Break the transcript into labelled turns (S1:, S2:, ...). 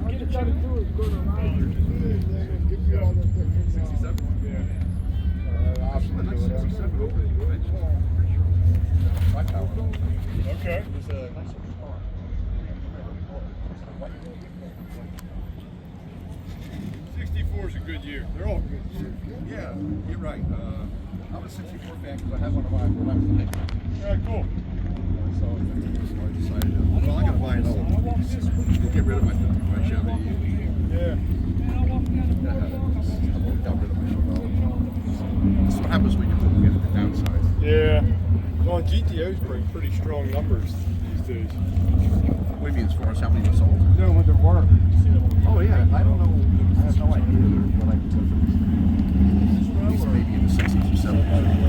S1: All you gotta do is go to Ryan and then it'll give you all the different
S2: 67?
S1: options or whatever.
S2: 67 over the convention. Five power.
S3: Okay.
S2: There's a nice little car.
S3: 64 is a good year. They're all good years.
S2: Yeah, you're right. I'm a 64 fan because I had one of mine when I was in high school.
S3: Yeah, cool.
S2: So I decided, well, I'm going to buy another one. We'll get rid of my Chevy.
S3: Yeah.
S2: I got rid of my Chevy. This is what happens when you have to downsize.
S3: Yeah. Well, GTOs bring pretty strong numbers these days.
S2: What do you mean as far as how many were sold?
S3: No, when they're work.
S2: Oh yeah, I don't know. I have no idea what I took for this. These maybe in the 60s or 70s.